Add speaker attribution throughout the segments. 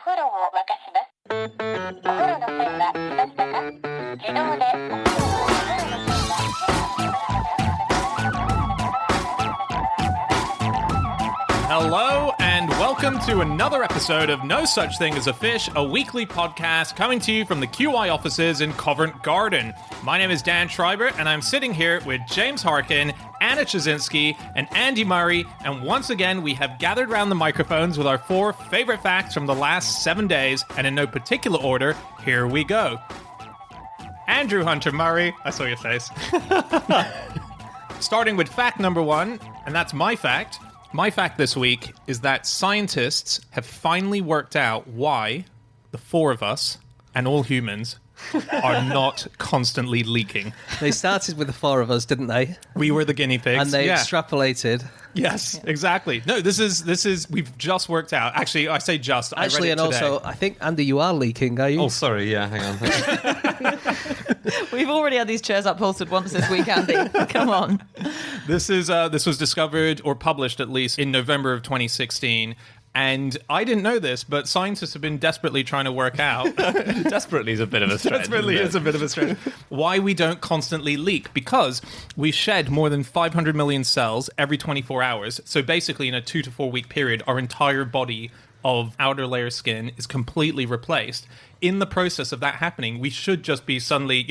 Speaker 1: 風呂を沸かします。お風呂の線は来ましたか？自動でお風呂の線は
Speaker 2: Hello and welcome to another episode of No Such Thing as a Fish, a weekly podcast coming to you from the QI offices in Covent Garden. My name is Dan Schreiber and I'm sitting here with James Harkin, Anna Chazinski, and Andy Murray, and once again we have gathered around the microphones with our 4 favorite facts from the last 7 days, and in no particular order, here we go. Andrew Hunter Murray, I saw your face. Starting with fact number 1, and that's my fact. My fact this week is that scientists have finally worked out why the 4 of us, and all humans, are not constantly leaking.
Speaker 3: They started with the 4 of us, didn't they?
Speaker 2: We were the guinea pigs.
Speaker 3: And they extrapolated.
Speaker 2: Yes, exactly. No, this is we've just worked out. Actually, I say just.
Speaker 3: Actually,
Speaker 2: I read
Speaker 3: and
Speaker 2: it today.
Speaker 3: also, I think, Andy, you are leaking, are you?
Speaker 4: Oh, sorry, yeah, hang on.
Speaker 5: We've already had these chairs upholstered once this week, Andy. Come on.
Speaker 2: This was discovered, or published at least, in November of 2016. And I didn't know this, but scientists have been desperately trying to work out.
Speaker 4: Desperately is a bit of a stretch.
Speaker 2: Desperately is a bit of a stretch. Why we don't constantly leak. Because we shed more than 500 million cells every 24 hours. So basically, in a 2 to 4 week period, our entire body of outer layer skin is completely replaced. In the process of that happening, we should just be suddenly,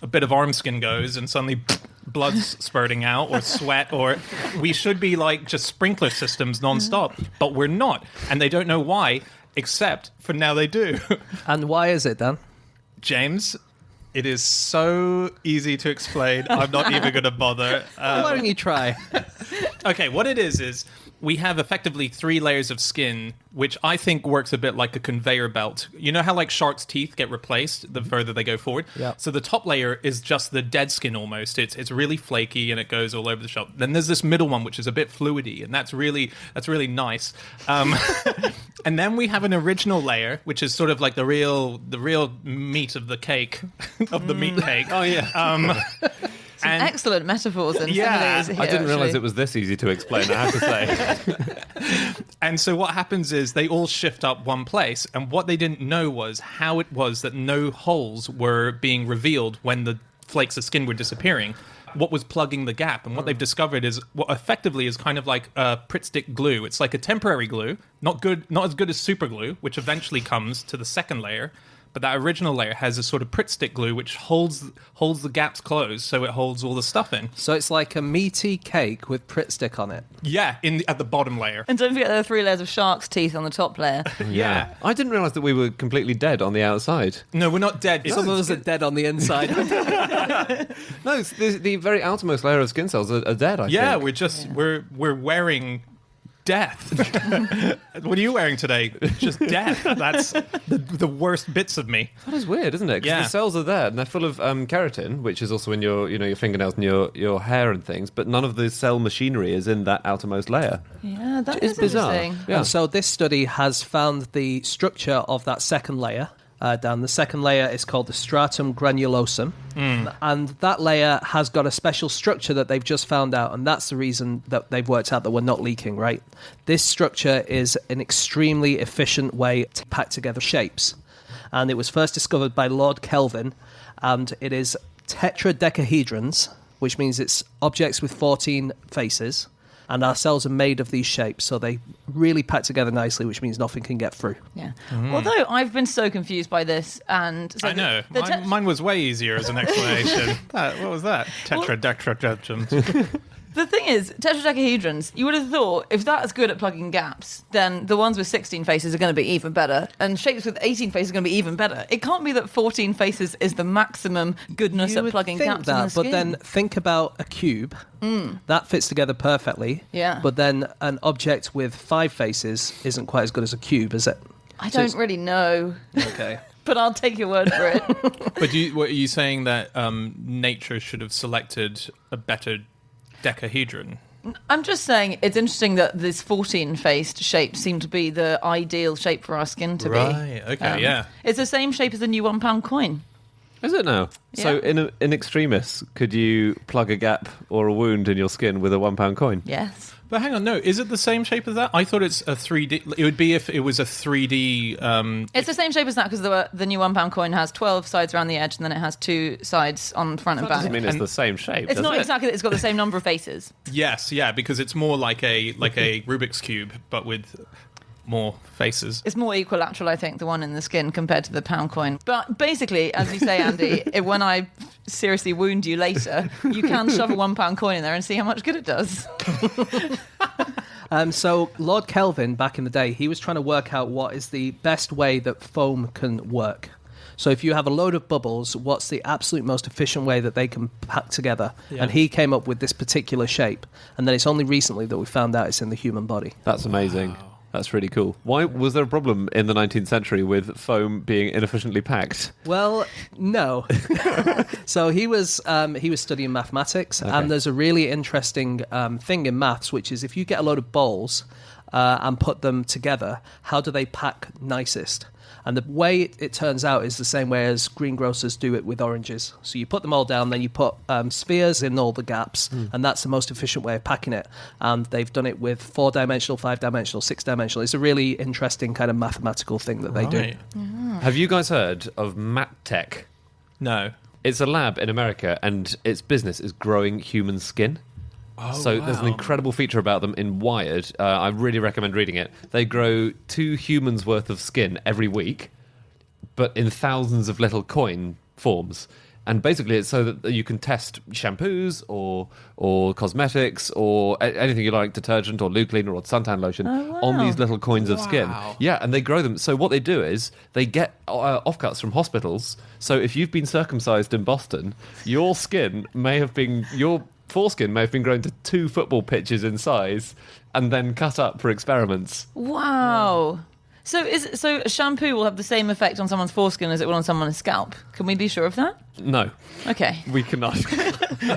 Speaker 2: a bit of arm skin goes and suddenly blood's spurting out, or sweat, or we should be like just sprinkler systems nonstop, but we're not. And they don't know why, except for now they do.
Speaker 3: And why is it, Dan?
Speaker 2: James, it is so easy to explain. I'm not even going to bother.
Speaker 3: Why don't you try?
Speaker 2: Okay, what it is we have effectively 3 layers of skin, which I think works a bit like a conveyor belt. You know how like sharks' teeth get replaced the further they go forward?
Speaker 3: Yeah.
Speaker 2: So the top layer is just the dead skin almost. It's really flaky and it goes all over the shop. Then there's this middle one which is a bit fluidy, and that's really nice. And then we have an original layer, which is sort of like the real meat of the cake, of the meat cake.
Speaker 4: Oh, yeah.
Speaker 5: And excellent metaphors and similes here.
Speaker 4: I didn't realise it was this easy to explain, I have to say.
Speaker 2: And so what happens is they all shift up one place, and what they didn't know was how it was that no holes were being revealed when the flakes of skin were disappearing. What was plugging the gap, and what they've discovered is what effectively is kind of like a Pritt stick glue. It's like a temporary glue, not as good as super glue, which eventually comes to the second layer. But that original layer has a sort of Pritt stick glue which holds the gaps closed, so it holds all the stuff in.
Speaker 3: So it's like a meaty cake with Pritt stick on it.
Speaker 2: Yeah, at the bottom layer.
Speaker 5: And don't forget there are 3 layers of shark's teeth on the top layer.
Speaker 2: Yeah.
Speaker 4: I didn't realise that we were completely dead on the outside.
Speaker 2: No, we're not dead.
Speaker 3: Some of us are dead on the inside.
Speaker 4: No, it's the very outermost layer of skin cells are dead, I think.
Speaker 2: We're wearing death. What are you wearing today? Just death. That's the worst bits of me.
Speaker 4: That is weird, isn't it? Because the cells are there, and they're full of keratin, which is also in your fingernails and your hair and things, but none of the cell machinery is in that outermost layer.
Speaker 5: Yeah, that
Speaker 4: It's
Speaker 5: is
Speaker 4: bizarre.
Speaker 5: interesting.
Speaker 4: Yeah.
Speaker 3: And so this study has found the structure of that second layer. Dan, the second layer is called the stratum granulosum, and that layer has got a special structure that they've just found out, and that's the reason that they've worked out that we're not leaking, right? This structure is an extremely efficient way to pack together shapes, and it was first discovered by Lord Kelvin, and it is tetradecahedrons, which means it's objects with 14 faces. And our cells are made of these shapes, so they really pack together nicely, which means nothing can get through.
Speaker 5: Yeah. Although I've been so confused by this, and so
Speaker 2: I know. Mine was way easier as an explanation. What was that? Tetradecahedrons.
Speaker 5: The thing is, tetradecahedrons, you would have thought if that's good at plugging gaps, then the ones with 16 faces are going to be even better, and shapes with 18 faces are going to be even better. It can't be that 14 faces is the maximum goodness at plugging gaps in the skin.
Speaker 3: But then think about a cube. That fits together perfectly.
Speaker 5: Yeah.
Speaker 3: But then an object with 5 faces isn't quite as good as a cube, is it?
Speaker 5: I don't really know.
Speaker 3: Okay.
Speaker 5: But I'll take your word for it.
Speaker 2: But what are you saying that nature should have selected a better decahedron?
Speaker 5: I'm just saying it's interesting that this 14-faced shape seemed to be the ideal shape for our skin to be.
Speaker 2: Right, okay, yeah.
Speaker 5: It's the same shape as the new £1 coin.
Speaker 4: Is it now?
Speaker 5: Yeah.
Speaker 4: So in extremis, could you plug a gap or a wound in your skin with a £1 coin?
Speaker 5: Yes.
Speaker 2: But hang on, no, is it the same shape as that? I thought it's a 3D. It would be if it was a 3D.
Speaker 5: It's the same shape as that because the new £1 coin has 12 sides around the edge and then it has 2 sides on front and back.
Speaker 4: Doesn't mean it's the same shape.
Speaker 5: It's not exactly that it's got the same number of faces.
Speaker 2: Yes, yeah, because it's more like a Rubik's cube, but with more faces.
Speaker 5: It's more equilateral, I think, the one in the skin compared to the £1 coin. But basically, as you say, Andy, when I seriously wound you later, you can shove a £1 coin in there and see how much good it does.
Speaker 3: So Lord Kelvin, back in the day, he was trying to work out what is the best way that foam can work. So if you have a load of bubbles, what's the absolute most efficient way that they can pack together?
Speaker 2: Yeah.
Speaker 3: And he came up with this particular shape. And then it's only recently that we found out it's in the human body.
Speaker 4: That's amazing. That's really cool. Why was there a problem in the 19th century with foam being inefficiently packed?
Speaker 3: Well, no. So he was studying mathematics,
Speaker 4: Okay.
Speaker 3: and there's a really interesting thing in maths, which is if you get a load of balls and put them together, how do they pack nicest? And the way it turns out is the same way as greengrocers do it with oranges. So you put them all down, then you put spheres in all the gaps, and that's the most efficient way of packing it. And they've done it with 4-dimensional, 5-dimensional, 6-dimensional. It's a really interesting kind of mathematical thing that they do.
Speaker 2: Right.
Speaker 4: Have you guys heard of MatTech?
Speaker 2: No.
Speaker 4: It's a lab in America, and its business is growing human skin. So there's an incredible feature about them in Wired. I really recommend reading it. They grow 2 humans' worth of skin every week, but in thousands of little coin forms. And basically it's so that you can test shampoos or cosmetics or anything you like, detergent or loo cleaner or suntan lotion on these little coins of skin. Yeah, and they grow them. So what they do is they get offcuts from hospitals. So if you've been circumcised in Boston, your skin may have been... your foreskin may have been grown to 2 football pitches in size and then cut up for experiments.
Speaker 5: Wow. So a shampoo will have the same effect on someone's foreskin as it will on someone's scalp. Can we be sure of that?
Speaker 4: No,
Speaker 5: Okay.
Speaker 4: we cannot.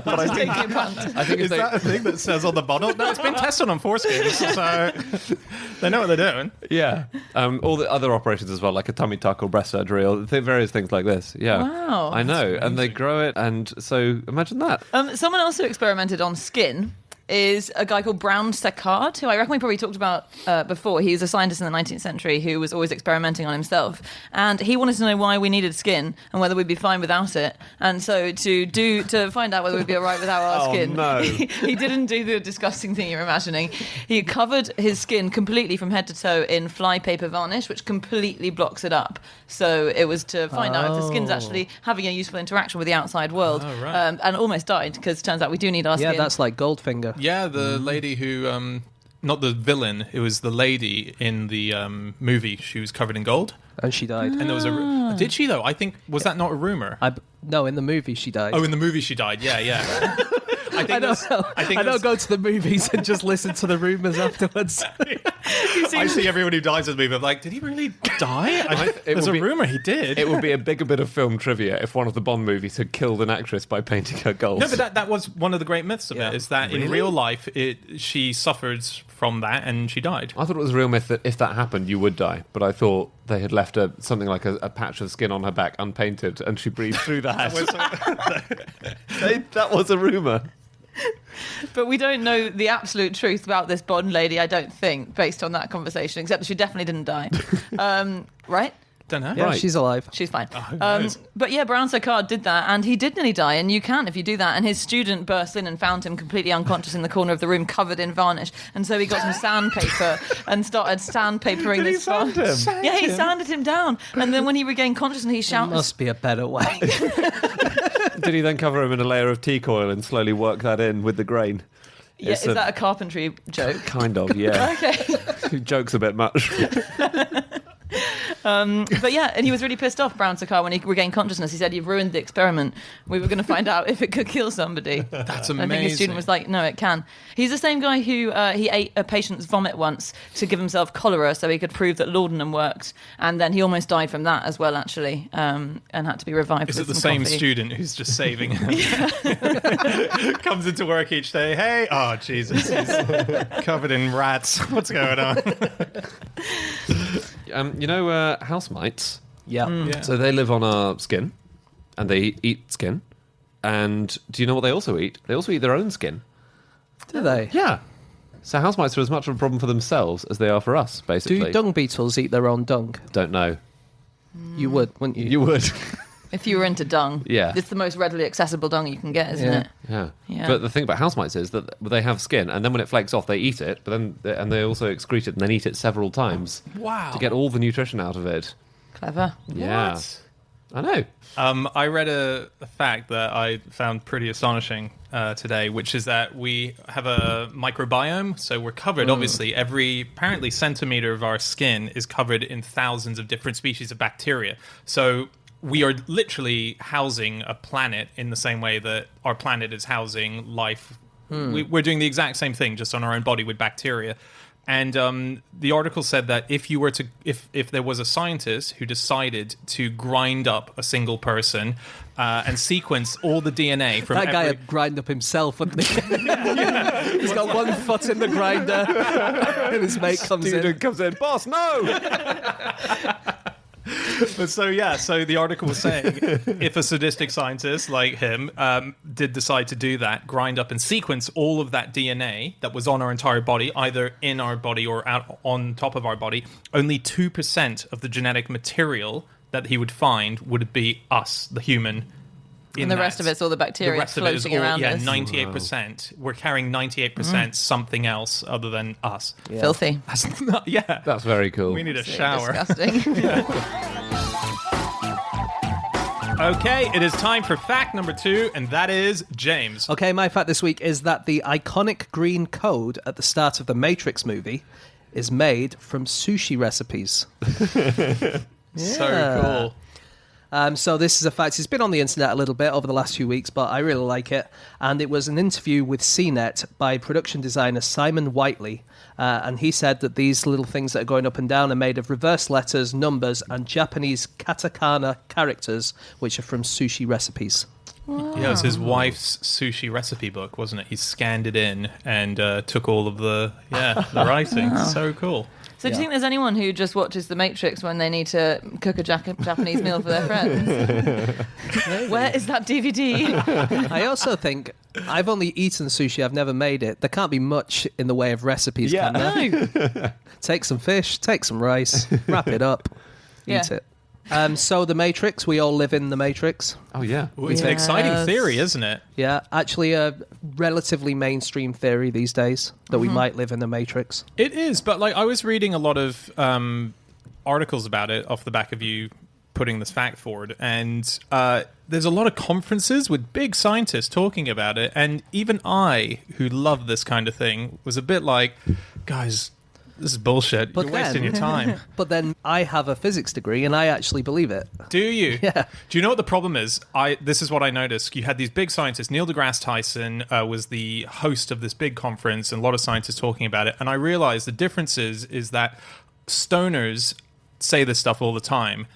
Speaker 4: But I think,
Speaker 5: Taking a punt.
Speaker 4: I think if
Speaker 2: Is
Speaker 4: they,
Speaker 2: that a thing that says on the bottle? No, it's been tested on foreskins, so they know what they're doing.
Speaker 4: yeah, all the other operations as well, like a tummy tuck or breast surgery or various things like this. Yeah,
Speaker 5: Wow.
Speaker 4: I know, and they grow it, and so imagine that.
Speaker 5: Someone else who experimented on skin is a guy called Brown Sequard, who I reckon we probably talked about before. He was a scientist in the 19th century who was always experimenting on himself. And he wanted to know why we needed skin and whether we'd be fine without it. And so to find out whether we'd be all right without our skin,
Speaker 4: no.
Speaker 5: he didn't do the disgusting thing you're imagining. He covered his skin completely from head to toe in flypaper varnish, which completely blocks it up. So it was to find out if the skin's actually having a useful interaction with the outside world.
Speaker 2: Oh, right.
Speaker 5: And almost died, because it turns out we do need our
Speaker 3: Yeah,
Speaker 5: skin.
Speaker 3: that's like Goldfinger.
Speaker 2: Yeah, the lady who, not the villain, it was the lady in the movie. She was covered in gold.
Speaker 3: And she died.
Speaker 2: And there was a... Did she, though? I think... Was that not a rumor?
Speaker 3: No, in the movie she died.
Speaker 2: Oh, in the movie she died. Yeah, yeah. I
Speaker 3: I don't go to the movies and just listen to the rumours afterwards.
Speaker 2: I see everyone who dies in the movie. I'm like, did he really die? There's a rumor he did.
Speaker 4: It would be a bigger bit of film trivia if one of the Bond movies had killed an actress by painting her gold.
Speaker 2: No, but that was one of the great myths of
Speaker 3: Yeah.
Speaker 2: it, is that in real life, she suffered from that and she died.
Speaker 4: I thought it was a real myth that if that happened, you would die. But I thought they had left something like a patch of skin on her back unpainted, and she breathed through that. That was a rumour.
Speaker 5: But we don't know the absolute truth about this Bond lady, I don't think, based on that conversation, except that she definitely didn't die. Right?
Speaker 2: Don't know.
Speaker 3: Yeah,
Speaker 4: Right.
Speaker 3: she's alive.
Speaker 5: She's fine.
Speaker 2: who knows?
Speaker 5: But yeah, Brown Sequard did that, and he did nearly die, and you can if you do that. And his student burst in and found him completely unconscious in the corner of the room, covered in varnish. And so he got some sandpaper and started sandpapering
Speaker 4: Did he
Speaker 5: this varnish.
Speaker 4: sand him?
Speaker 5: Yeah, he sanded him down. And then when he regained consciousness, he
Speaker 3: There
Speaker 5: shouted.
Speaker 3: must be a better way.
Speaker 4: Did he then cover him in a layer of teak oil and slowly work that in with the grain?
Speaker 5: Yeah, is that a carpentry joke?
Speaker 4: Kind of, yeah.
Speaker 5: Okay.
Speaker 4: Jokes a bit much.
Speaker 5: But yeah, and he was really pissed off, Brown Sequard, when he regained consciousness. He said, "You've ruined the experiment. We were going to find out if it could kill somebody."
Speaker 2: That's
Speaker 5: I
Speaker 2: amazing.
Speaker 5: think his student was like, "No, it can." He's the same guy who he ate a patient's vomit once to give himself cholera, so he could prove that laudanum worked, and then he almost died from that as well, actually, and had to be revived.
Speaker 2: Is
Speaker 5: with
Speaker 2: it the
Speaker 5: some
Speaker 2: same
Speaker 5: coffee.
Speaker 2: student who's just saving him? Comes into work each day. Hey, oh Jesus, he's covered in rats. What's going on?
Speaker 4: House mites.
Speaker 3: Yeah.
Speaker 2: Yeah.
Speaker 4: So they live on our skin, and they eat skin. And do you know what they also eat? They also eat their own skin.
Speaker 3: Do they?
Speaker 4: Yeah. So house mites are as much of a problem for themselves as they are for us, basically.
Speaker 3: Do dung beetles eat their own dung?
Speaker 4: Don't know.
Speaker 3: You would, wouldn't you?
Speaker 4: You would.
Speaker 5: If you were into dung,
Speaker 4: Yeah.
Speaker 5: it's the most readily accessible dung you can get, isn't
Speaker 3: Yeah.
Speaker 5: it?
Speaker 4: Yeah.
Speaker 5: Yeah.
Speaker 4: But the thing about house mites is that they have skin, and then when it flakes off, they eat it, but then they also excrete it and then eat it several times
Speaker 2: Wow.
Speaker 4: to get all the nutrition out of it.
Speaker 5: Clever.
Speaker 4: Yeah.
Speaker 2: What?
Speaker 4: I know.
Speaker 2: I read a fact that I found pretty astonishing today, which is that we have a microbiome. So we're covered, obviously, every apparently centimeter of our skin is covered in thousands of different species of bacteria. So we are literally housing a planet in the same way that our planet is housing life. We're doing the exact same thing, just on our own body with bacteria. And the article said that if there was a scientist who decided to grind up a single person and sequence all the DNA from
Speaker 3: That guy would grind up himself, wouldn't he? He's got one foot in the grinder, and his mate comes in.
Speaker 4: comes in, boss, no!
Speaker 2: But so the article was saying if a sadistic scientist like him did decide to do that, grind up and sequence all of that DNA that was on our entire body, either in our body or out on top of our body, only 2% of the genetic material that he would find would be us, the human.
Speaker 5: And the rest of it's all the bacteria
Speaker 2: The rest of it is
Speaker 5: floating
Speaker 2: all,
Speaker 5: around us.
Speaker 2: 98%. We're carrying 98% something else other than us.
Speaker 3: Yeah.
Speaker 5: Filthy.
Speaker 2: That's not, yeah.
Speaker 4: That's very cool.
Speaker 2: We need a
Speaker 5: So
Speaker 2: shower.
Speaker 5: disgusting.
Speaker 2: Okay, it is time for fact number 2, and that is James.
Speaker 3: Okay, my fact this week is that the iconic green code at the start of the Matrix movie is made from sushi recipes.
Speaker 2: So cool.
Speaker 3: So this is a fact. It's been on the internet a little bit over the last few weeks, but I really like it. And it was an interview with CNET by production designer Simon Whiteley. And he said that these little things that are going up and down are made of reverse letters, numbers, and Japanese katakana characters, which are from sushi recipes.
Speaker 2: Yeah, it was his wife's sushi recipe book, wasn't it? He scanned it in and took all of the writing. So cool.
Speaker 5: So do you think there's anyone who just watches The Matrix when they need to cook a Japanese meal for their friends? Where is that DVD?
Speaker 3: I also think I've only eaten sushi. I've never made it. There can't be much in the way of recipes, can there?
Speaker 5: No.
Speaker 3: Take some fish, take some rice, wrap it up,
Speaker 5: Yeah.
Speaker 3: eat it. So The Matrix, we all live in The Matrix.
Speaker 4: Oh, yeah.
Speaker 2: Well, it's an exciting
Speaker 5: Yes.
Speaker 2: theory, isn't it?
Speaker 3: Yeah, actually a relatively mainstream theory these days that we might live in The Matrix.
Speaker 2: It is, but like I was reading a lot of articles about it off the back of you putting this fact forward, and there's a lot of conferences with big scientists talking about it, and even I, who love this kind of thing, was a bit like, guys, this is bullshit.
Speaker 3: But
Speaker 2: You're wasting your time.
Speaker 3: But then I have a physics degree and I actually believe it.
Speaker 2: Do you?
Speaker 3: Yeah.
Speaker 2: Do you know what the problem is? This is what I noticed. You had these big scientists. Neil deGrasse Tyson was the host of this big conference, and a lot of scientists talking about it. And I realized the difference is that stoners say this stuff all the time.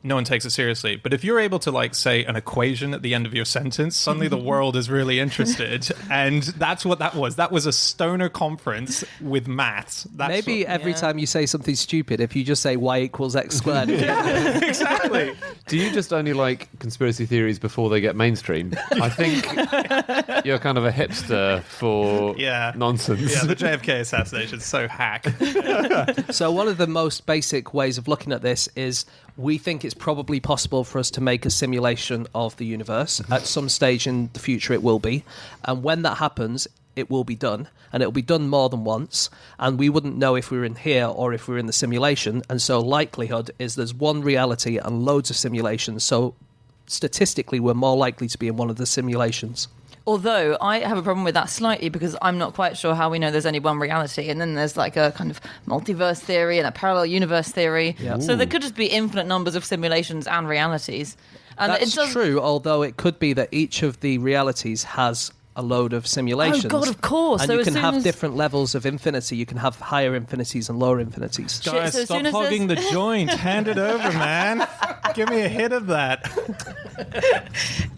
Speaker 2: No one takes it seriously. But if you're able to, like, say an equation at the end of your sentence, suddenly the world is really interested. And that's what that was. That was a stoner conference with maths. That's
Speaker 3: Maybe
Speaker 2: what-
Speaker 3: every time you say something stupid, if you just say y equals x squared.
Speaker 2: exactly.
Speaker 4: Do you just only like conspiracy theories before they get mainstream? I think you're kind of a hipster for nonsense.
Speaker 2: Yeah, the JFK assassination is so hack.
Speaker 3: So one of the most basic ways of looking at this is we think it's probably possible for us to make a simulation of the universe. At some stage in the future it will be. And when that happens, it will be done. And it'll be done more than once. And we wouldn't know if we were in here or if we were in the simulation. And so likelihood is there's one reality and loads of simulations. So statistically, we're more likely to be in one of the simulations.
Speaker 5: Although I have a problem with that slightly because I'm not quite sure how we know there's only one reality, and then there's like a kind of multiverse theory and a parallel universe theory.
Speaker 3: Yeah.
Speaker 5: So there could just be infinite numbers of simulations and realities. And
Speaker 3: That's true, although it could be that each of the realities has a load of simulations.
Speaker 5: Oh, God, of course.
Speaker 3: And
Speaker 5: So
Speaker 3: you
Speaker 5: as
Speaker 3: can
Speaker 5: soon
Speaker 3: have
Speaker 5: as-
Speaker 3: different levels of infinity. You can have higher infinities and lower infinities.
Speaker 2: Guys,
Speaker 5: so as
Speaker 2: stop
Speaker 5: soon as
Speaker 2: hogging the
Speaker 5: there's-
Speaker 2: joint. Hand it over, man. Give me a hit of that.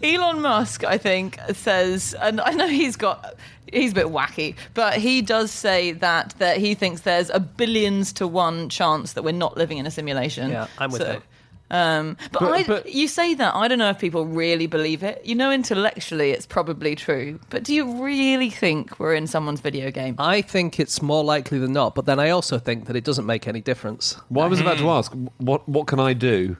Speaker 5: Elon Musk, I think, says, and I know he's a bit wacky, but he does say that he thinks there's a billions to one chance that we're not living in a simulation.
Speaker 3: Yeah, I'm with him.
Speaker 5: But you say that, I don't know if people really believe it. You know, intellectually it's probably true, but do you really think we're in someone's video game?
Speaker 3: I think it's more likely than not, but then I also think that it doesn't make any difference.
Speaker 4: Well, I was about to ask, what can I do?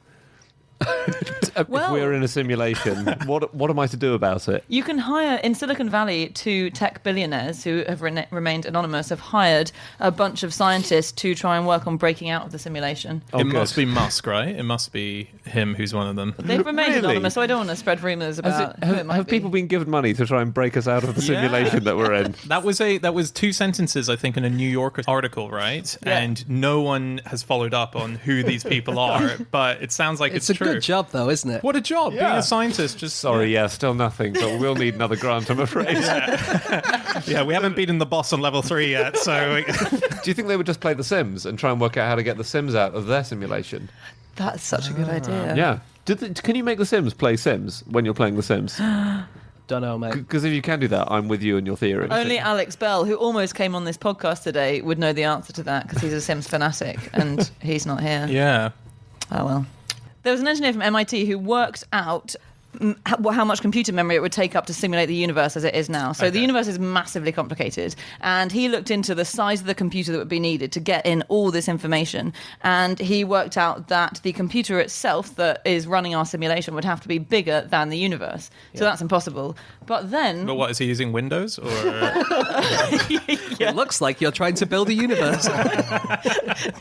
Speaker 4: If we're in a simulation, what am I to do about it?
Speaker 5: You can hire, in Silicon Valley, 2 tech billionaires who have remained anonymous, have hired a bunch of scientists to try and work on breaking out of the simulation.
Speaker 2: It must be Musk, right? It must be him who's one of them.
Speaker 5: They've remained
Speaker 4: Really?
Speaker 5: anonymous, so I don't want to spread rumours about who it might
Speaker 4: Have
Speaker 5: be.
Speaker 4: people been given money to try and break us out of the simulation that we're in?
Speaker 2: That was 2 sentences, I think, in a New Yorker article, right?
Speaker 5: Yeah.
Speaker 2: And no one has followed up on who these people are, but it sounds like
Speaker 3: It's
Speaker 2: it's
Speaker 3: a
Speaker 2: true.
Speaker 3: good job, though, isn't it?
Speaker 2: What a job, being a scientist. Just
Speaker 4: Sorry, still nothing, but we'll need another grant, I'm afraid.
Speaker 2: yeah, we haven't beaten the boss on level 3 yet, so
Speaker 4: Do you think they would just play The Sims and try and work out how to get The Sims out of their simulation?
Speaker 5: That's such a good idea.
Speaker 4: Yeah. Can you make The Sims play Sims when you're playing The Sims?
Speaker 3: Don't know, mate.
Speaker 4: Because if you can do that, I'm with you in your theory.
Speaker 5: Only Alex Bell, who almost came on this podcast today, would know the answer to that because he's a Sims fanatic and he's not here.
Speaker 2: yeah.
Speaker 5: Oh, well. There was an engineer from MIT who worked out how much computer memory it would take up to simulate the universe as it is now. So the universe is massively complicated, and he looked into the size of the computer that would be needed to get in all this information, and he worked out that the computer itself that is running our simulation would have to be bigger than the universe. So that's impossible. But then...
Speaker 2: But what, is he using Windows? Or
Speaker 3: It looks like you're trying to build a universe.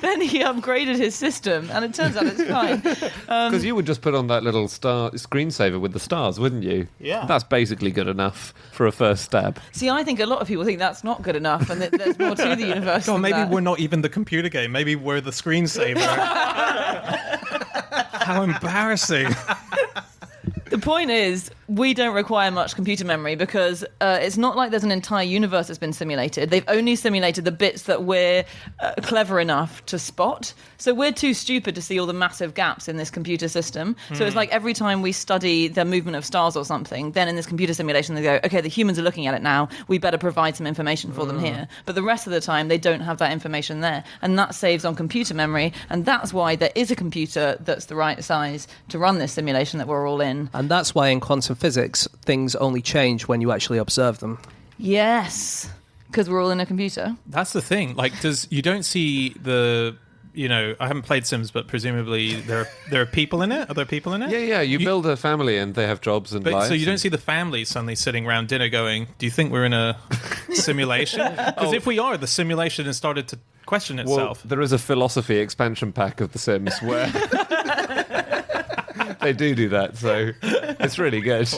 Speaker 5: then he upgraded his system, and it turns out it's fine.
Speaker 4: Because you would just put on that little star screensaver with the stars, wouldn't you?
Speaker 2: Yeah.
Speaker 4: That's basically good enough for a first stab.
Speaker 5: See, I think a lot of people think that's not good enough, and that there's more to the universe
Speaker 2: God,
Speaker 5: than
Speaker 2: maybe
Speaker 5: that.
Speaker 2: we're not even the computer game. Maybe we're the screensaver. How embarrassing.
Speaker 5: The point is, we don't require much computer memory because it's not like there's an entire universe that's been simulated. They've only simulated the bits that we're clever enough to spot. So we're too stupid to see all the massive gaps in this computer system. So it's like every time we study the movement of stars or something, then in this computer simulation they go, okay, the humans are looking at it now, we better provide some information for them here. But the rest of the time they don't have that information there. And that saves on computer memory. And that's why there is a computer that's the right size to run this simulation that we're all in.
Speaker 3: And that's why in quantum physics, things only change when you actually observe them.
Speaker 5: Yes, because we're all in a computer.
Speaker 2: That's the thing. Like, you don't see the... I haven't played Sims, but presumably there are people in it. Are there people in it?
Speaker 4: Yeah. You build a family and they have jobs and
Speaker 2: But
Speaker 4: lives.
Speaker 2: so you don't see the family suddenly sitting around dinner going, "Do you think we're in a simulation?" Because if we are, the simulation has started to question
Speaker 4: Well,
Speaker 2: itself.
Speaker 4: there is a philosophy expansion pack of The Sims where they do that, so it's really good.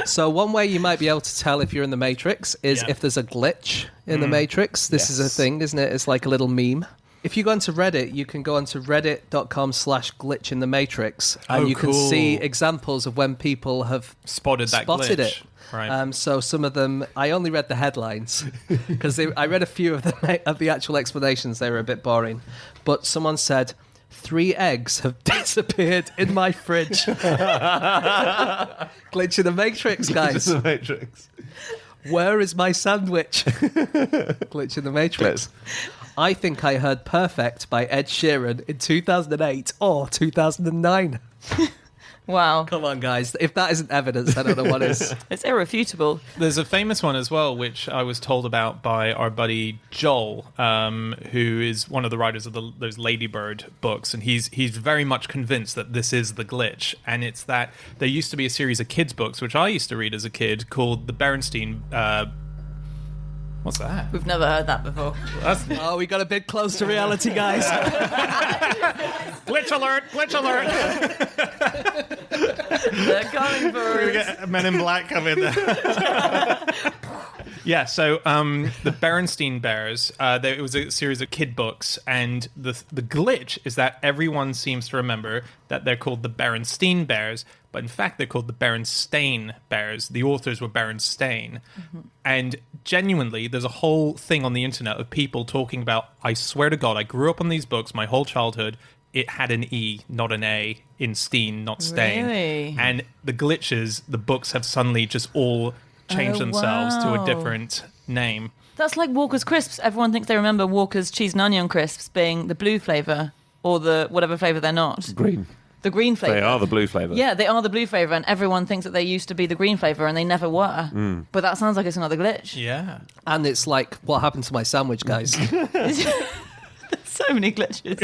Speaker 3: So one way you might be able to tell if you're in the Matrix is if there's a glitch in the Matrix. This is a thing, isn't it? It's like a little meme. If you go onto Reddit, you can go onto reddit.com/glitch in the Matrix, and you can see examples of when people have
Speaker 2: Spotted
Speaker 3: spotted
Speaker 2: glitch.
Speaker 3: it.
Speaker 2: Right.
Speaker 3: So some of them, I only read the headlines because I read a few of the actual explanations. They were a bit boring, but someone said 3 eggs have disappeared in my fridge. Glitch in the Matrix, guys.
Speaker 4: The Matrix.
Speaker 3: Where is my sandwich? Glitch in the Matrix. I think I heard Perfect by Ed Sheeran in 2008 or 2009.
Speaker 5: Wow.
Speaker 3: Come on, guys. If that isn't evidence, I don't know what is.
Speaker 5: It's irrefutable.
Speaker 2: There's a famous one as well, which I was told about by our buddy Joel, who is one of the writers of those Ladybird books, and he's very much convinced that this is the glitch. And it's that there used to be a series of kids' books, which I used to read as a kid, called the Berenstein. What's that?
Speaker 5: We've never heard that before.
Speaker 3: Oh, we got a bit close to reality, guys.
Speaker 2: Glitch alert! Glitch alert!
Speaker 5: They're coming for
Speaker 2: We
Speaker 5: us.
Speaker 2: get Men in Black come in there. Yeah, so the Berenstein Bears, it was a series of kid books, and the glitch is that everyone seems to remember that they're called the Berenstein Bears, but in fact they're called the Berenstain Bears. The authors were Berenstain. And genuinely, there's a whole thing on the internet of people talking about, I swear to God, I grew up on these books my whole childhood. It had an E, not an A, in Steen, not Stain.
Speaker 5: Really?
Speaker 2: And the glitches, the books have suddenly just all changed themselves to a
Speaker 5: wow.
Speaker 2: different name.
Speaker 5: That's like Walker's Crisps. Everyone thinks they remember Walker's cheese and onion crisps being the blue flavour or the whatever flavour they're not.
Speaker 4: Green.
Speaker 5: the green flavour.
Speaker 4: They are the blue flavour.
Speaker 5: Yeah, they are the blue flavour, and everyone thinks that they used to be the green flavour, and they never were. But that sounds like it's another glitch.
Speaker 2: Yeah.
Speaker 3: And it's like, what happened to my sandwich, guys?
Speaker 5: So many glitches.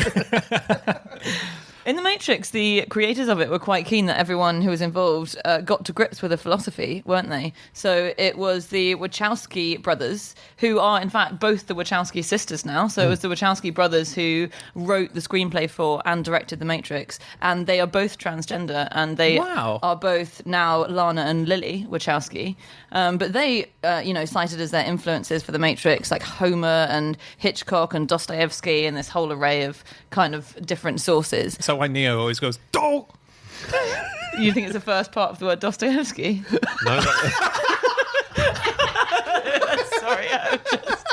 Speaker 5: In The Matrix, the creators of it were quite keen that everyone who was involved got to grips with the philosophy, weren't they? So it was the Wachowski brothers, who are, in fact, both the Wachowski sisters now. So it was the Wachowski brothers who wrote the screenplay for and directed The Matrix. And they are both transgender, and they are both now Lana and Lily Wachowski. But they, cited as their influences for The Matrix, like Homer and Hitchcock and Dostoevsky and this whole array of kind of different sources.
Speaker 2: So why Neo always goes, "Do."
Speaker 5: You think it's the first part of the word Dostoevsky?
Speaker 4: No,
Speaker 5: Sorry, I just...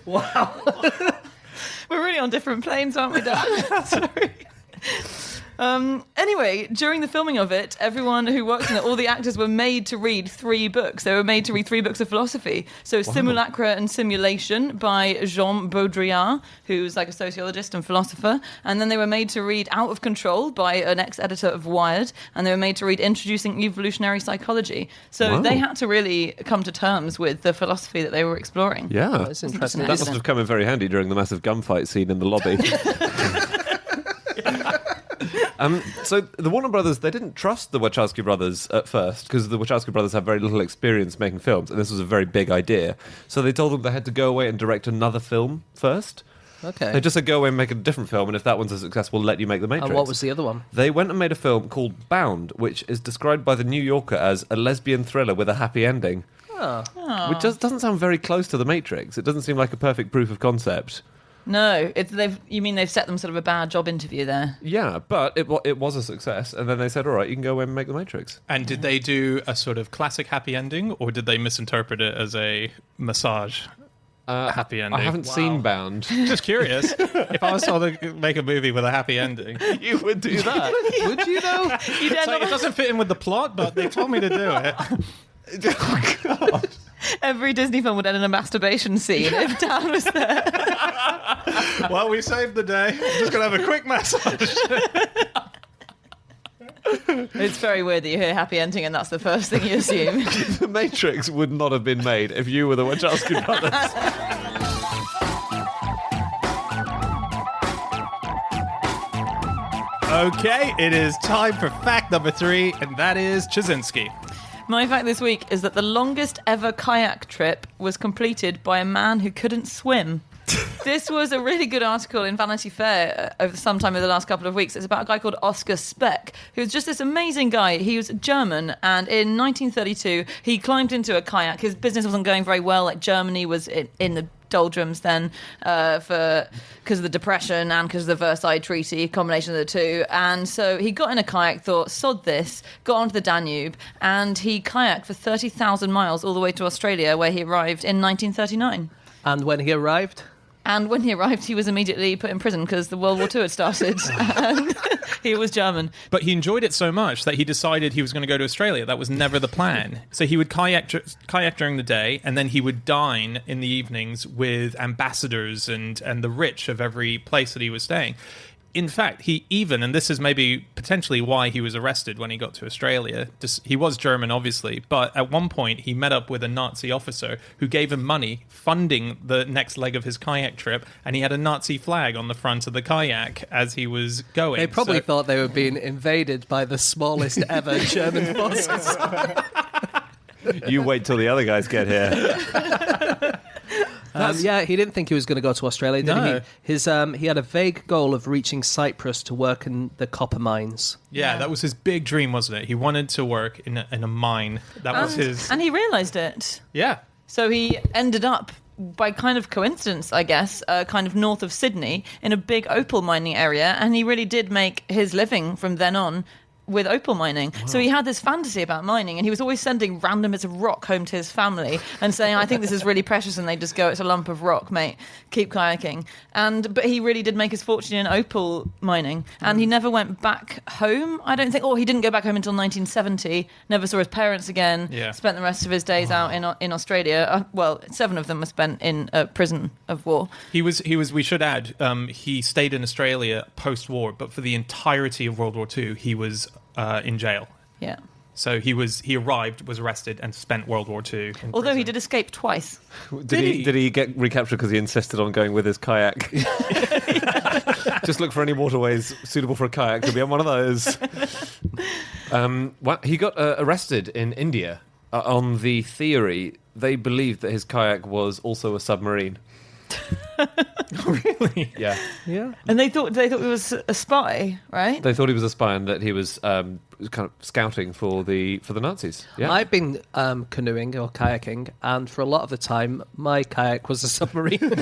Speaker 3: Wow.
Speaker 5: We're really on different planes, aren't we, Dan? Sorry. Anyway, during the filming of it, everyone who worked in it, all the actors were made to read 3 books. They were made to read 3 books of philosophy. So Simulacra and Simulation by Jean Baudrillard, who's like a sociologist and philosopher. And then they were made to read Out of Control by an ex-editor of Wired. And they were made to read Introducing Evolutionary Psychology. So they had to really come to terms with the philosophy that they were exploring.
Speaker 4: Yeah.
Speaker 3: That's interesting.
Speaker 4: That must have come in very handy during the massive gunfight scene in the lobby. So the Warner Brothers, they didn't trust the Wachowski brothers at first because the Wachowski brothers have very little experience making films, and this was a very big idea. So they told them they had to go away and direct another film first.
Speaker 3: Okay.
Speaker 4: They just said, go away and make a different film, and if that one's a success, we'll let you make The Matrix.
Speaker 3: And what was the other one?
Speaker 4: They went and made a film called Bound, which is described by The New Yorker as a lesbian thriller with a happy ending.
Speaker 3: Oh.
Speaker 4: Which doesn't sound very close to The Matrix. It doesn't seem like a perfect proof of concept.
Speaker 5: No, you mean they've set them sort of a bad job interview there?
Speaker 4: Yeah, but it was a success, and then they said, all right, you can go away and make The Matrix.
Speaker 2: And did they do a sort of classic happy ending, or did they misinterpret it as a massage happy ending?
Speaker 4: I haven't seen Bound.
Speaker 2: Just curious. If I was told to make a movie with a happy ending,
Speaker 4: You would do that.
Speaker 3: Would you though?
Speaker 5: You'd end
Speaker 2: so it
Speaker 5: up-
Speaker 2: doesn't fit in with the plot, but they told me to do it.
Speaker 4: Oh, God.
Speaker 5: Every Disney film would end in a masturbation scene if Dan was there.
Speaker 2: Well, we saved the day. Just gonna have a quick massage.
Speaker 5: It's very weird that you hear happy ending and that's the first thing you assume.
Speaker 4: The Matrix would not have been made if you were the Wachowski brothers.
Speaker 2: Okay, it is time for fact number 3, and that is Chazinski.
Speaker 5: My fact this week is that the longest ever kayak trip was completed by a man who couldn't swim. This was a really good article in Vanity Fair over sometime in the last couple of weeks. It's about a guy called Oscar Speck, who's just this amazing guy. He was German, and in 1932, he climbed into a kayak. His business wasn't going very well. Like Germany was in the doldrums then because of the Depression and because of the Versailles Treaty, combination of the two. And so he got in a kayak, thought, sod this, got onto the Danube, and he kayaked for 30,000 miles all the way to Australia, where he arrived in 1939.
Speaker 3: And when he arrived?
Speaker 5: And when he arrived, he was immediately put in prison because the World War II had started. And he was German.
Speaker 2: But he enjoyed it so much that he decided he was going to go to Australia. That was never the plan. So he would kayak during the day, and then he would dine in the evenings with ambassadors and the rich of every place that he was staying. In fact, he even, and this is maybe potentially why he was arrested when he got to Australia, he was German, obviously, but at one point he met up with a Nazi officer who gave him money funding the next leg of his kayak trip, and he had a Nazi flag on the front of the kayak as he was going.
Speaker 3: They probably thought they were being invaded by the smallest ever German forces.
Speaker 4: You wait till the other guys get here.
Speaker 3: Yeah, he didn't think he was going to go to Australia, did
Speaker 2: No.
Speaker 3: he? He had a vague goal of reaching Cyprus to work in the copper mines.
Speaker 2: Yeah, that was his big dream, wasn't it? He wanted to work in a mine. That was his...
Speaker 5: And he realised it.
Speaker 2: Yeah.
Speaker 5: So he ended up, by kind of coincidence, I guess, kind of north of Sydney, in a big opal mining area, and he really did make his living from then on with opal mining. So he had this fantasy about mining, and he was always sending random bits of rock home to his family and saying, I think this is really precious, and they just go, it's a lump of rock, mate, keep kayaking. But he really did make his fortune in opal mining, and he never went back home, I don't think, or he didn't go back home until 1970, never saw his parents again, spent the rest of his days out in Australia. 7 of them were spent in a prison of war.
Speaker 2: He was. We should add. He stayed in Australia post-war, but for the entirety of World War II, he was in jail.
Speaker 5: Yeah.
Speaker 2: So he arrived, was arrested, and spent World War II.
Speaker 5: Although he did escape twice.
Speaker 4: Did he get recaptured because he insisted on going with his kayak? Just look for any waterways suitable for a kayak. He'll be on one of those. He got arrested in India on the theory they believed that his kayak was also a submarine.
Speaker 2: Really?
Speaker 4: Yeah.
Speaker 5: And they thought he was a spy, right?
Speaker 4: They thought he was a spy and that he was kind of scouting for the Nazis. Yeah.
Speaker 3: I've been canoeing or kayaking, and for a lot of the time, my kayak was a submarine.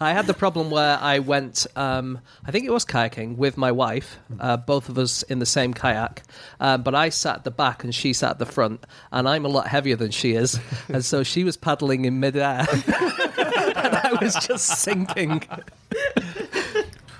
Speaker 3: I had the problem where I went, I think it was kayaking with my wife, both of us in the same kayak, but I sat at the back and she sat at the front, and I'm a lot heavier than she is, and so she was paddling in midair, and I was just sinking.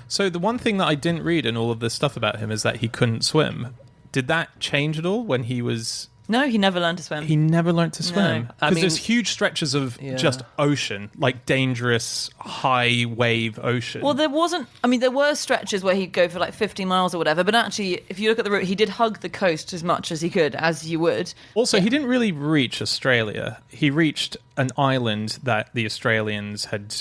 Speaker 2: So the one thing that I didn't read in all of this stuff about him is that he couldn't swim. Did that change at all when he was...
Speaker 5: No, he never learned to swim.
Speaker 2: He never learned to swim.
Speaker 5: No.
Speaker 2: Because there's huge stretches of just ocean, like dangerous, high wave ocean.
Speaker 5: Well, there were stretches where he'd go for like 50 miles or whatever, but actually, if you look at the route, he did hug the coast as much as he could, as you would.
Speaker 2: Also, he didn't really reach Australia. He reached an island that the Australians had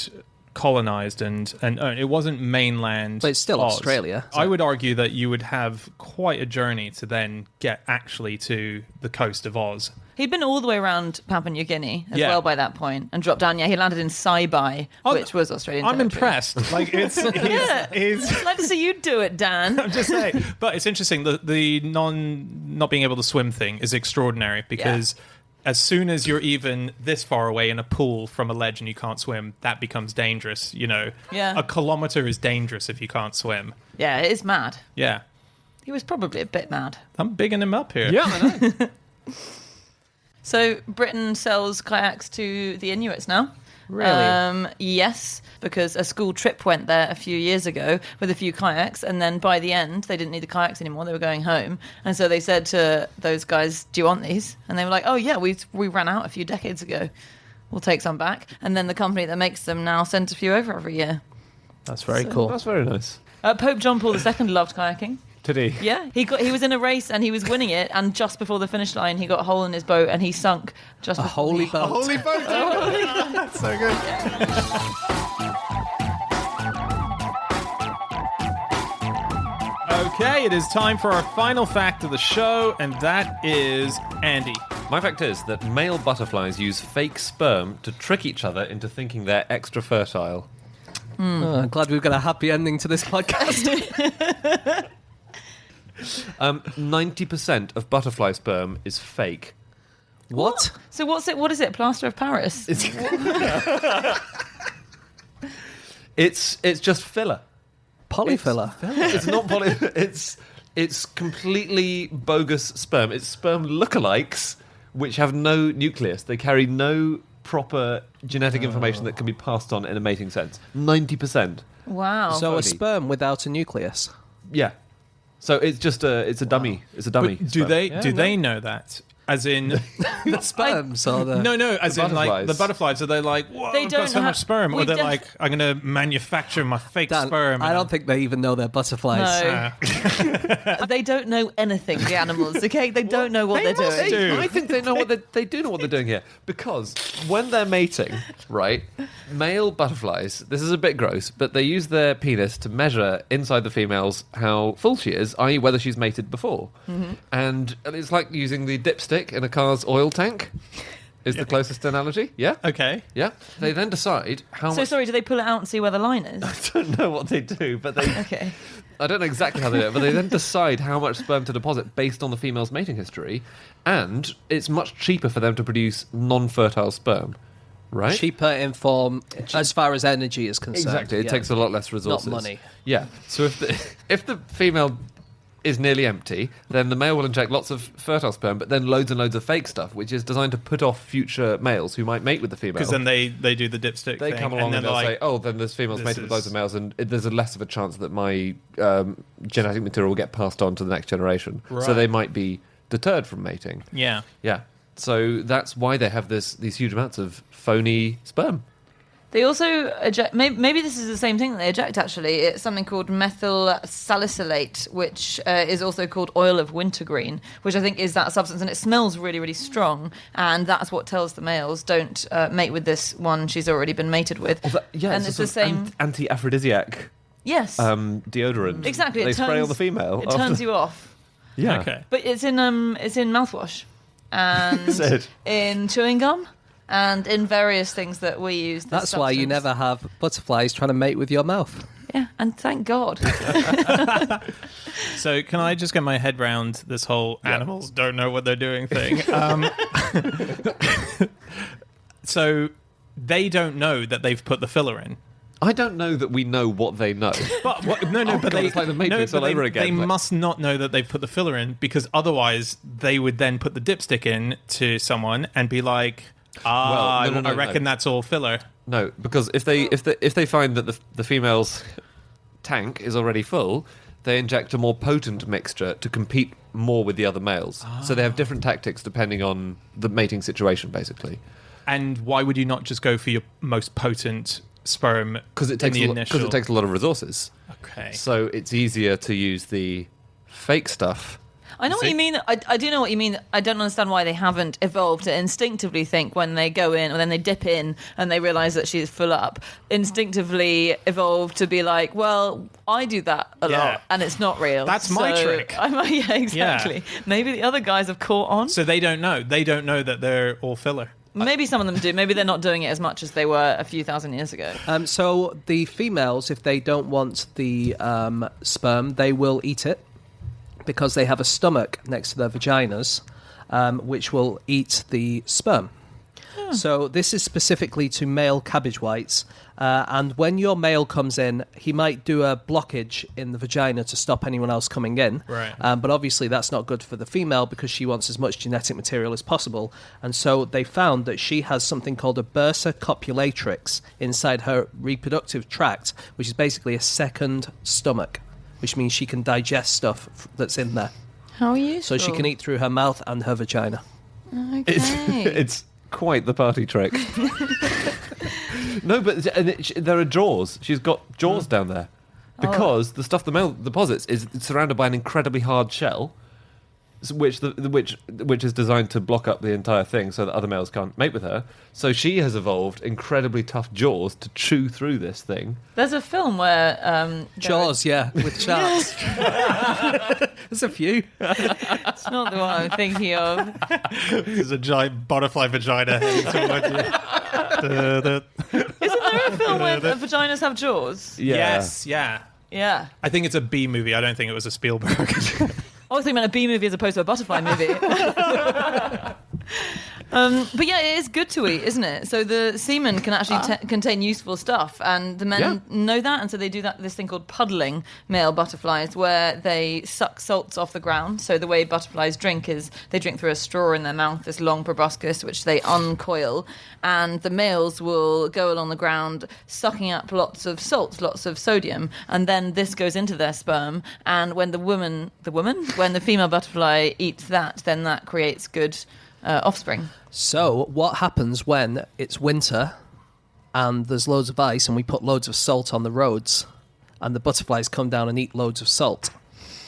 Speaker 2: colonized and it wasn't mainland.
Speaker 3: But it's still
Speaker 2: Oz.
Speaker 3: Australia.
Speaker 2: I would argue that you would have quite a journey to then get actually to the coast of Oz.
Speaker 5: He'd been all the way around Papua New Guinea as well by that point and dropped down. Yeah, he landed in Saibai, which was Australian
Speaker 2: I'm
Speaker 5: territory.
Speaker 2: impressed. Like he's
Speaker 5: I'd like to see you do it, Dan.
Speaker 2: I'm just saying. But it's interesting. The not being able to swim thing is extraordinary because as soon as you're even this far away in a pool from a ledge and you can't swim, that becomes dangerous. You know, a kilometer is dangerous if you can't swim.
Speaker 5: Yeah, it is mad.
Speaker 2: Yeah.
Speaker 5: He was probably a bit mad.
Speaker 2: I'm bigging him up here.
Speaker 4: Yeah, I know.
Speaker 5: So Britain sells kayaks to the Inuits now.
Speaker 3: Really?
Speaker 5: Yes, because a school trip went there a few years ago with a few kayaks, and then by the end, they didn't need the kayaks anymore. They were going home. And so they said to those guys, do you want these? And they were like, oh, yeah, we ran out a few decades ago. We'll take some back. And then the company that makes them now sends a few over every year.
Speaker 3: That's very cool.
Speaker 4: That's very nice.
Speaker 5: Pope John Paul II loved kayaking.
Speaker 4: Did he?
Speaker 5: Yeah, he was in a race and he was winning it, and just before the finish line, he got a hole in his boat and he sunk. Just
Speaker 3: a holy boat.
Speaker 2: Holy boat. That's so good. Okay, it is time for our final fact of the show, and that is Andy.
Speaker 4: My fact is that male butterflies use fake sperm to trick each other into thinking they're extra fertile.
Speaker 3: Oh, I'm glad we've got a happy ending to this podcast.
Speaker 4: 90% of butterfly sperm is fake.
Speaker 3: What?
Speaker 5: So what is it? Plaster of Paris?
Speaker 4: It's just filler.
Speaker 3: Polyfiller.
Speaker 4: It's not poly. It's completely bogus sperm. It's sperm lookalikes which have no nucleus. They carry no proper genetic information that can be passed on in a mating sense. 90%.
Speaker 5: Wow.
Speaker 3: So
Speaker 4: Phony.
Speaker 3: a sperm without a nucleus.
Speaker 4: Yeah. So it's just a dummy. It's a dummy.
Speaker 2: But do
Speaker 4: sperm.
Speaker 2: they know that? As in,
Speaker 3: The sperms are the...
Speaker 2: no, as in like
Speaker 4: butterflies.
Speaker 2: the butterflies. Are they like, whoa,
Speaker 5: They
Speaker 2: I've
Speaker 5: don't
Speaker 2: got so
Speaker 5: have-
Speaker 2: much sperm? Or
Speaker 5: we
Speaker 2: they're
Speaker 5: def-
Speaker 2: like, I'm going to manufacture my fake
Speaker 3: Dan,
Speaker 2: sperm.
Speaker 3: I don't think they even know they're butterflies.
Speaker 5: No. They don't know anything, the animals, okay? They don't know what they're
Speaker 2: must
Speaker 5: doing.
Speaker 2: do.
Speaker 4: I think they know they do know what they're doing here, because when they're mating, right, male butterflies, this is a bit gross, but they use their penis to measure inside the female's how full she is, i.e. whether she's mated before.
Speaker 5: Mm-hmm.
Speaker 4: And it's like using the dipstick in a car's oil tank is the closest analogy. Yeah?
Speaker 2: Okay.
Speaker 4: Yeah. They then decide how
Speaker 5: So
Speaker 4: much...
Speaker 5: sorry, do they pull it out and see where the line is?
Speaker 4: I don't know what they do, but they...
Speaker 5: Okay.
Speaker 4: I don't know exactly how they do it, but they then decide how much sperm to deposit based on the female's mating history, and it's much cheaper for them to produce non-fertile sperm, right?
Speaker 3: Cheaper in form as far as energy is concerned.
Speaker 4: Exactly. It
Speaker 3: yeah.
Speaker 4: takes a lot less resources.
Speaker 3: Not money.
Speaker 4: Yeah. So if the female is nearly empty, then the male will inject lots of fertile sperm, but then loads and loads of fake stuff, which is designed to put off future males who might mate with the female.
Speaker 2: Because then they do the dipstick
Speaker 4: They
Speaker 2: thing.
Speaker 4: come along and
Speaker 2: they're
Speaker 4: they'll
Speaker 2: like,
Speaker 4: say, oh, then this female's
Speaker 2: this
Speaker 4: mated with loads
Speaker 2: is-
Speaker 4: of males, and there's a less of a chance that my genetic material will get passed on to the next generation. So
Speaker 2: Right.
Speaker 4: they might be deterred from mating.
Speaker 2: yeah.
Speaker 4: Yeah. So that's why they have these huge amounts of phony sperm.
Speaker 5: They also eject. Maybe this is the same thing that they eject. Actually, it's something called methyl salicylate, which is also called oil of wintergreen, which I think is that substance, and it smells really, really strong. And that's what tells the males don't mate with this one she's already been mated with.
Speaker 4: Yeah,
Speaker 5: and it's the same.
Speaker 4: Anti-aphrodisiac
Speaker 5: Yes,
Speaker 4: deodorant.
Speaker 5: exactly.
Speaker 4: They
Speaker 5: It
Speaker 4: spray on
Speaker 5: turns-
Speaker 4: the female.
Speaker 5: It turns you off.
Speaker 4: Yeah.
Speaker 2: Okay.
Speaker 5: But it's in mouthwash and
Speaker 4: Is it?
Speaker 5: in chewing gum and in various things that we use. this
Speaker 3: That's why you
Speaker 5: substance.
Speaker 3: never have butterflies trying to mate with your mouth.
Speaker 5: Yeah, and thank God.
Speaker 2: So can I just get my head round this whole animals don't know what they're doing thing? So they don't know that they've put the filler in.
Speaker 4: I don't know that we know what they know.
Speaker 2: But but
Speaker 4: God, it's like the Matrix all over again.
Speaker 2: They
Speaker 4: Like-
Speaker 2: must not know that they've put the filler in, because otherwise they would then put the dipstick in to someone and be like,
Speaker 4: Well, no,
Speaker 2: I reckon that's all filler.
Speaker 4: No, because if they find that the female's tank is already full, they inject a more potent mixture to compete more with the other males. So they have different tactics depending on the mating situation, basically.
Speaker 2: And why would you not just go for your most potent sperm?
Speaker 4: Because it
Speaker 2: in
Speaker 4: takes
Speaker 2: the
Speaker 4: a
Speaker 2: initial?
Speaker 4: a lot of resources.
Speaker 2: Okay.
Speaker 4: So it's easier to use the fake stuff.
Speaker 5: I know what you mean. I do know what you mean. I don't understand why they haven't evolved to instinctively think when they go in or then they dip in and they realise that she's full up. Instinctively evolved to be like, well, I do that a
Speaker 2: Yeah.
Speaker 5: lot and it's not real.
Speaker 2: That's my trick.
Speaker 5: Yeah, exactly. Maybe the other guys have caught on.
Speaker 2: So they don't know. They don't know that they're all filler.
Speaker 5: Maybe some of them do. Maybe they're not doing it as much as they were a few thousand years ago.
Speaker 3: So the females, if they don't want the sperm, they will eat it because they have a stomach next to their vaginas, which will eat the sperm. So this is specifically to male cabbage whites. And when your male comes in, he might do a blockage in the vagina to stop anyone else coming in.
Speaker 2: Right.
Speaker 3: But obviously that's not good for the female because she wants as much genetic material as possible. And so they found that she has something called a bursa copulatrix inside her reproductive tract, which is basically a second stomach, which means she can digest stuff that's in there.
Speaker 5: How useful.
Speaker 3: So she can eat through her mouth and her vagina.
Speaker 5: Okay.
Speaker 4: It's quite the party trick. No, but there are jaws. She's got jaws down there because the stuff the male deposits is surrounded by an incredibly hard shell, which is designed to block up the entire thing so that other males can't mate with her. So she has evolved incredibly tough jaws to chew through this thing.
Speaker 5: There's a film where
Speaker 3: Jaws, yeah, with sharks. There's a few.
Speaker 5: It's not the one I'm thinking of.
Speaker 2: There's a giant butterfly vagina heading towards you.
Speaker 5: Isn't there a film where vaginas have jaws?
Speaker 4: Yeah.
Speaker 2: Yes, yeah.
Speaker 5: Yeah.
Speaker 2: I think it's a B movie. I don't think it was a Spielberg.
Speaker 5: I was thinking about a B movie as opposed to a butterfly movie. But yeah, it is good to eat, isn't it? So the semen can actually contain useful stuff, and the men know that, and so they do this thing called puddling male butterflies, where they suck salts off the ground. So the way butterflies drink is they drink through a straw in their mouth, this long proboscis, which they uncoil, and the males will go along the ground sucking up lots of salts, lots of sodium, and then this goes into their sperm, and when when the female butterfly eats that, then that creates good offspring.
Speaker 3: So, what happens when it's winter and there's loads of ice and we put loads of salt on the roads and the butterflies come down and eat loads of salt?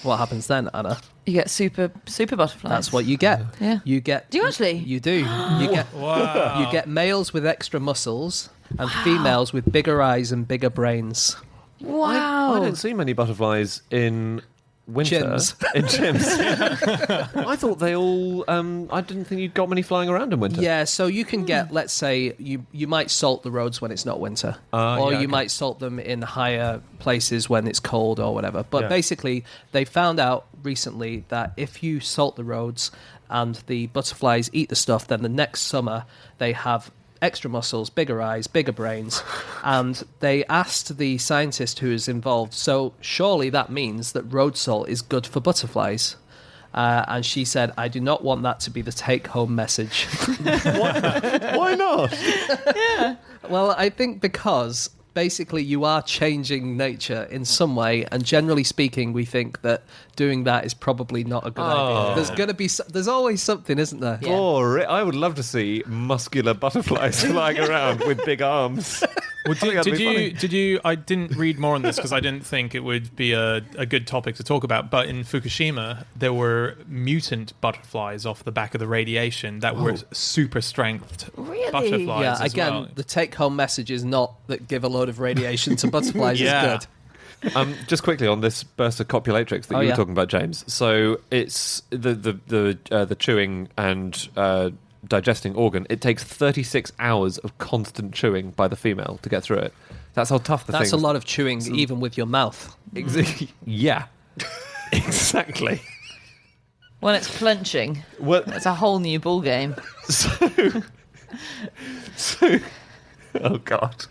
Speaker 3: What happens then, Anna?
Speaker 5: You get super butterflies.
Speaker 3: That's what you get.
Speaker 5: Yeah.
Speaker 3: You get.
Speaker 5: Do you actually?
Speaker 3: You do. You get.
Speaker 2: Wow.
Speaker 3: You get males with extra muscles and females with bigger eyes and bigger brains.
Speaker 5: Wow.
Speaker 4: I don't see many butterflies in winter.
Speaker 3: Gyms.
Speaker 4: In gyms. I thought they all... I didn't think you'd got many flying around in winter.
Speaker 3: Yeah, so you can get, let's say, you might salt the roads when it's not winter. Or
Speaker 4: yeah,
Speaker 3: you
Speaker 4: okay.
Speaker 3: might salt them in higher places when it's cold or whatever. But
Speaker 4: Yeah.
Speaker 3: basically, they found out recently that if you salt the roads and the butterflies eat the stuff, then the next summer they have extra muscles, bigger eyes, bigger brains. And they asked the scientist who is involved, so surely that means that road salt is good for butterflies. And she said, I do not want that to be the take-home message.
Speaker 4: Why not?
Speaker 3: Well, I think because basically you are changing nature in some way, and generally speaking, we think that doing that is probably not a good idea. There's always something, isn't there?
Speaker 5: Yeah.
Speaker 4: I would love to see muscular butterflies flying around with big arms.
Speaker 2: Well, did you? I didn't read more on this because I didn't think it would be a good topic to talk about. But in Fukushima, there were mutant butterflies off the back of the radiation that were super strength
Speaker 5: Really?
Speaker 2: butterflies.
Speaker 3: Yeah,
Speaker 2: as
Speaker 3: again,
Speaker 2: well.
Speaker 3: the take-home message is not that give a load of radiation to butterflies
Speaker 2: Yeah.
Speaker 3: is good.
Speaker 4: Just quickly on this burst of copulatrix that you were talking about, James. So it's the chewing and digesting organ. It takes 36 hours of constant chewing by the female to get through it. That's how tough the thing is.
Speaker 3: That's a lot of chewing, even with your mouth.
Speaker 4: Yeah, exactly.
Speaker 5: When it's clenching,
Speaker 4: Well,
Speaker 5: it's a whole new ball game.
Speaker 4: so oh god.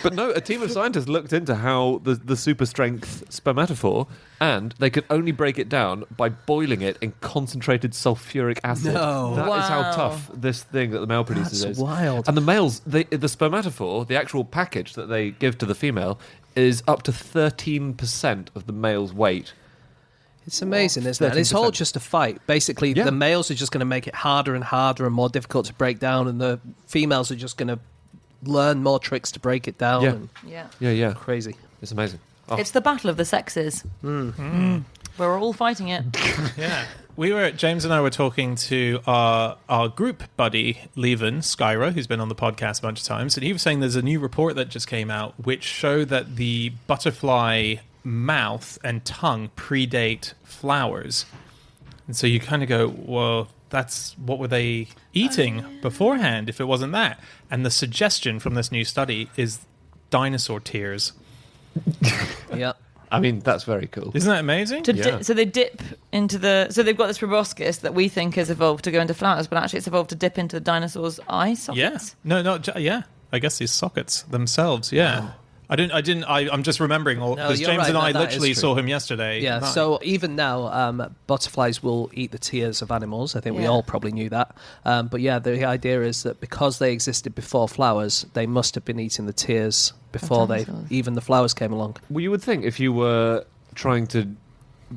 Speaker 4: But no, a team of scientists looked into how the super strength spermatophore, and they could only break it down by boiling it in concentrated sulfuric acid.
Speaker 3: No.
Speaker 4: That is how
Speaker 5: Wow.
Speaker 4: tough this thing that the male produces
Speaker 3: That's
Speaker 4: is.
Speaker 3: wild.
Speaker 4: And the males, the spermatophore, the actual package that they give to the female, is up to 13% of the male's weight.
Speaker 3: It's amazing, isn't it? And it's all
Speaker 4: 13%.
Speaker 3: just a fight. Basically,
Speaker 4: Yeah.
Speaker 3: the males are just going to make it harder and harder and more difficult to break down, and the females are just going to learn more tricks to break it down.
Speaker 4: Yeah.
Speaker 3: And
Speaker 5: Yeah.
Speaker 4: Yeah.
Speaker 3: crazy.
Speaker 4: It's amazing. Oh.
Speaker 5: It's the battle of the sexes. We're all fighting it.
Speaker 2: Yeah. James and I were talking to our group buddy, Levin Skyra, who's been on the podcast a bunch of times, and he was saying there's a new report that just came out which showed that the butterfly mouth and tongue predate flowers. And so you kind of go, well, what were they eating beforehand if it wasn't that? And the suggestion from this new study is dinosaur tears.
Speaker 3: Yeah.
Speaker 4: I mean, that's very cool.
Speaker 2: Isn't that amazing?
Speaker 4: Yeah.
Speaker 5: So they dip into so they've got this proboscis that we think has evolved to go into flowers, but actually it's evolved to dip into the dinosaur's eye sockets.
Speaker 2: Yeah. Yeah. I guess these sockets themselves. Yeah. I'm just remembering all
Speaker 3: No,
Speaker 2: because
Speaker 3: you're
Speaker 2: James
Speaker 3: right,
Speaker 2: and I
Speaker 3: that is
Speaker 2: literally
Speaker 3: true.
Speaker 2: saw him yesterday.
Speaker 3: Yeah,
Speaker 2: night.
Speaker 3: so even now, butterflies will eat the tears of animals. I think we
Speaker 5: Yeah.
Speaker 3: all probably knew that. But yeah, the idea is that because they existed before flowers, they must have been eating the tears before
Speaker 5: dinosaurs.
Speaker 3: even the flowers came along.
Speaker 4: Well, you would think if you were trying to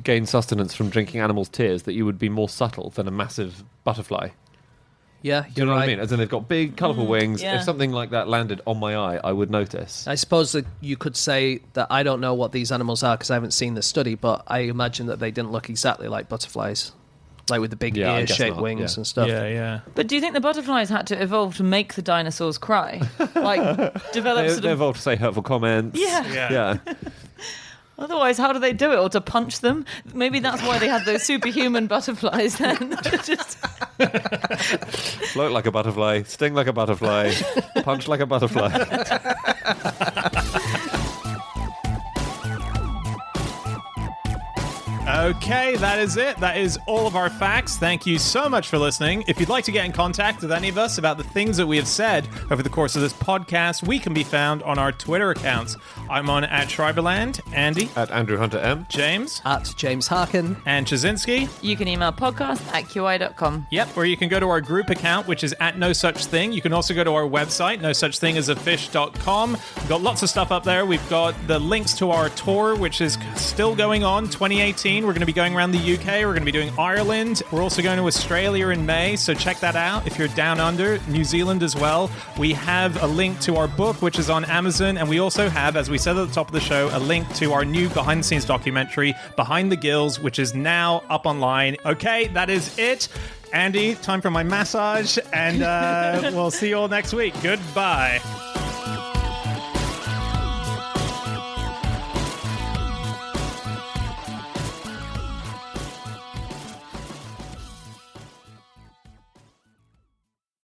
Speaker 4: gain sustenance from drinking animals' tears that you would be more subtle than a massive butterfly.
Speaker 3: Yeah,
Speaker 4: Do you
Speaker 3: you're
Speaker 4: know
Speaker 3: right.
Speaker 4: what I mean? As in, they've got big, colourful wings.
Speaker 5: yeah.
Speaker 4: If something like that landed on my eye, I would notice.
Speaker 3: I suppose that you could say that I don't know what these animals are because I haven't seen the study, but I imagine that they didn't look exactly like butterflies, like with the big
Speaker 4: Yeah, I guess
Speaker 3: ear-shaped
Speaker 4: not,
Speaker 3: wings
Speaker 4: yeah.
Speaker 3: and stuff.
Speaker 2: Yeah.
Speaker 5: But do you think the butterflies had to evolve to make the dinosaurs cry? Like develop
Speaker 4: They
Speaker 5: sort of
Speaker 4: evolved to say hurtful comments.
Speaker 5: Yeah.
Speaker 4: Yeah.
Speaker 5: Otherwise, how do they do it? Or to punch them? Maybe that's why they had those superhuman butterflies then. Just
Speaker 4: Float like a butterfly, sting like a butterfly, punch like a butterfly.
Speaker 2: Okay, that is it. That is all of our facts. Thank you so much for listening. If you'd like to get in contact with any of us about the things that we have said over the course of this podcast, we can be found on our Twitter accounts. I'm on @Schreiberland, Andy,
Speaker 4: At Andrew Hunter M.
Speaker 2: James,
Speaker 3: At James Harkin.
Speaker 2: and Chazinski.
Speaker 5: you can email podcast@qi.com.
Speaker 2: Yep, or you can go to our group account, which is @NoSuchThing. You can also go to our website, nosuchthingasafish.com. We've got lots of stuff up there. We've got the links to our tour, which is still going on, 2018. We're going to be going around the UK. We're going to be doing Ireland. We're also going to Australia in May, so check that out if you're down under. New Zealand as well. We have a link to our book, which is on Amazon, and we also have, as we said at the top of the show, a link to our new behind-the-scenes documentary, Behind the Gills, which is now up online. Okay, that is it. Andy, time for my massage, and we'll see you all next week. Goodbye.